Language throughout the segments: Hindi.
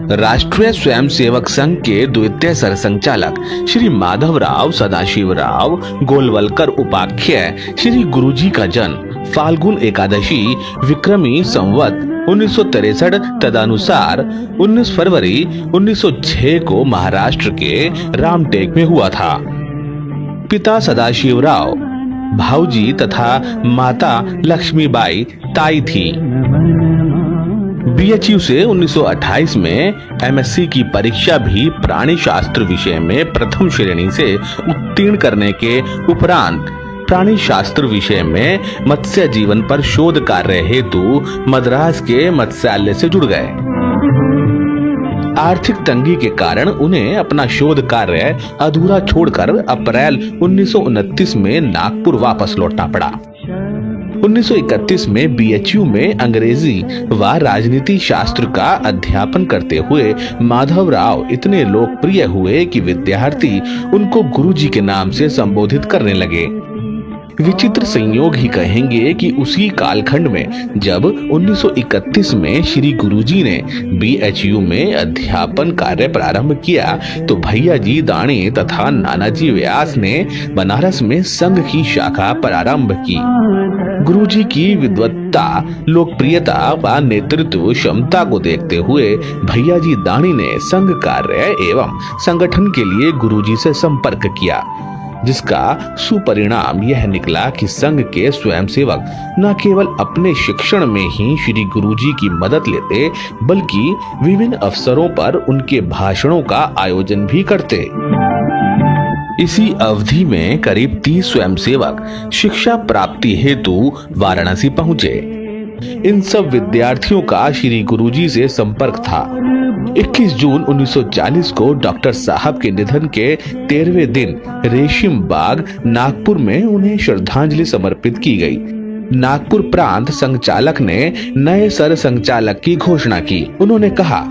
राष्ट्रीय स्वयंसेवक संघ के द्वितीय सरसंचालक श्री माधवराव सदाशिवराव गोलवलकर उपाख्याय श्री गुरुजी का जन्म फाल्गुन एकादशी विक्रमी संवत 1963 तदनुसार 19 फरवरी 1906 को महाराष्ट्र के रामटेक में हुआ था। पिता सदाशिवराव भाऊजी तथा माता लक्ष्मीबाई ताई थी। बीएचयू से 1928 में एमएससी की परीक्षा भी प्राणी शास्त्र विषय में प्रथम श्रेणी से उत्तीर्ण करने के उपरांत प्राणी शास्त्र विषय में मत्स्य जीवन पर शोध कार्य हेतु मद्रास के मत्स्यालय से जुड़ गए। आर्थिक तंगी के कारण उन्हें अपना शोध कार्य अधूरा छोड़कर अप्रैल 1929 में नागपुर वापस लौटना पड़ा। 1931 में बीएचयू में अंग्रेजी व राजनीति शास्त्र का अध्यापन करते हुए माधवराव इतने लोकप्रिय हुए कि विद्यार्थी उनको गुरुजी के नाम से संबोधित करने लगे। विचित्र संयोग ही कहेंगे कि उसी कालखंड में जब 1931 में श्री गुरुजी ने बीएचयू में अध्यापन कार्य प्रारंभ किया तो भैया जी दाणी तथा नानाजी व्यास ने बनारस में संघ की शाखा प्रारंभ की। गुरुजी की विद्वत्ता, लोकप्रियता व नेतृत्व क्षमता को देखते हुए भैया जी दाणी ने संघ कार्य एवं संगठन के लिए गुरुजी से संपर्क किया, जिसका सुपरिणाम यह निकला कि संघ के स्वयंसेवक न केवल अपने शिक्षण में ही श्री गुरुजी की मदद लेते बल्कि विभिन्न अवसरों पर उनके भाषणों का आयोजन भी करते। इसी अवधि में करीब 30 स्वयंसेवक शिक्षा प्राप्ति हेतु वाराणसी पहुंचे। इन सब विद्यार्थियों का श्री गुरुजी से संपर्क था। 21 जून 1940 को डॉक्टर साहब के निधन के 13वें दिन रेशिम बाग नागपुर में उन्हें श्रद्धांजलि समर्पित की गई। नागपुर प्रांत संचालक ने नए सर संचालक की घोषणा की। उन्होंने कहा,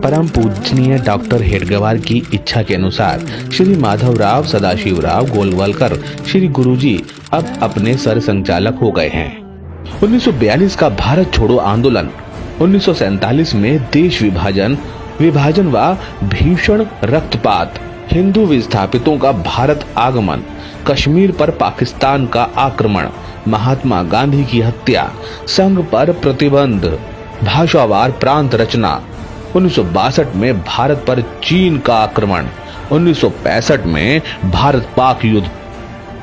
परम पूजनीय डॉक्टर हेडगेवार की इच्छा के अनुसार श्री माधवराव सदाशिवराव गोलवलकर श्री गुरुजी अब अपने सर संचालक हो गए हैं। 1942 का भारत छोड़ो आंदोलन, 1947 में देश विभाजन व भीषण रक्तपात, हिंदू विस्थापितों का भारत आगमन, कश्मीर पर पाकिस्तान का आक्रमण, महात्मा गांधी की हत्या, संघ पर प्रतिबंध, भाषावार प्रांत रचना, 1962 में भारत पर चीन का आक्रमण, 1965 में भारत पाक युद्ध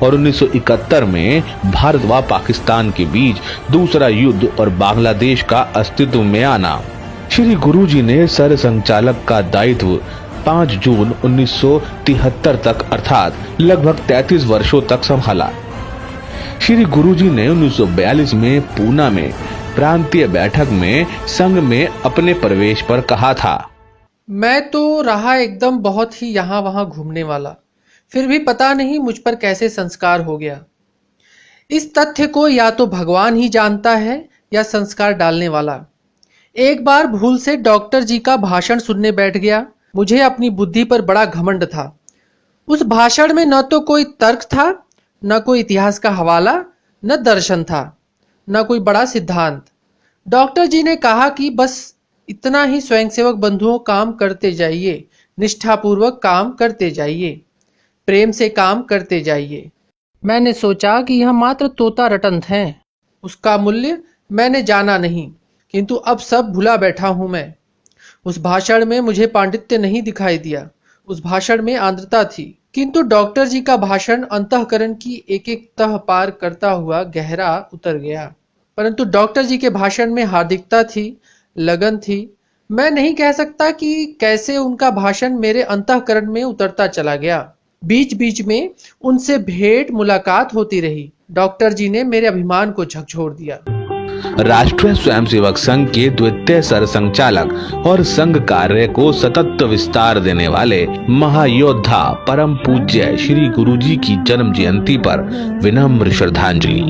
और 1971 में भारत व पाकिस्तान के बीच दूसरा युद्ध और बांग्लादेश का अस्तित्व में आना। श्री गुरुजी ने सर संचालक का दायित्व 5 जून 1973 तक अर्थात लगभग 33 वर्षों तक संभाला। श्री गुरुजी ने 1942 में पूना में प्रांतीय बैठक में संघ में अपने प्रवेश पर कहा था, मैं तो रहा एकदम बहुत ही यहाँ वहाँ घूमने वाला, फिर भी पता नहीं मुझ पर कैसे संस्कार हो गया। इस तथ्य को या तो भगवान ही जानता है या संस्कार डालने वाला। एक बार भूल से डॉक्टर जी का भाषण सुनने बैठ गया। मुझे अपनी बुद्धि पर बड़ा घमंड था। उस भाषण में न तो कोई तर्क था, न कोई इतिहास का हवाला, न दर्शन था, न कोई बड़ा सिद्धांत। डॉक्टर जी ने कहा कि बस इतना ही स्वयंसेवक बंधुओं काम करते जाइए, निष्ठापूर्वक काम करते जाइए, प्रेम से काम करते जाइए। मैंने सोचा कि यह मात्र तोता रटंत हैं, उसका मूल्य मैंने जाना नहीं, किंतु अब सब भुला बैठा हूं मैं। उस भाषण में मुझे पांडित्य नहीं दिखाई दिया, उस भाषण में आर्द्रता थी, किंतु डॉक्टर जी का भाषण अंतःकरण की एक एक तह पार करता हुआ गहरा उतर गया। परंतु डॉक्टर जी के भाषण में हार्दिकता थी, लगन थी। मैं नहीं कह सकता कि कैसे उनका भाषण मेरे अंतःकरण में उतरता चला गया। बीच बीच में उनसे भेंट मुलाकात होती रही। डॉक्टर जी ने मेरे अभिमान को झकझोर दिया। राष्ट्रीय स्वयंसेवक संघ के द्वितीय सर संचालक और संघ कार्य को सतत विस्तार देने वाले महायोद्धा परम पूज्य श्री गुरुजी की जन्म जयंती पर विनम्र श्रद्धांजलि।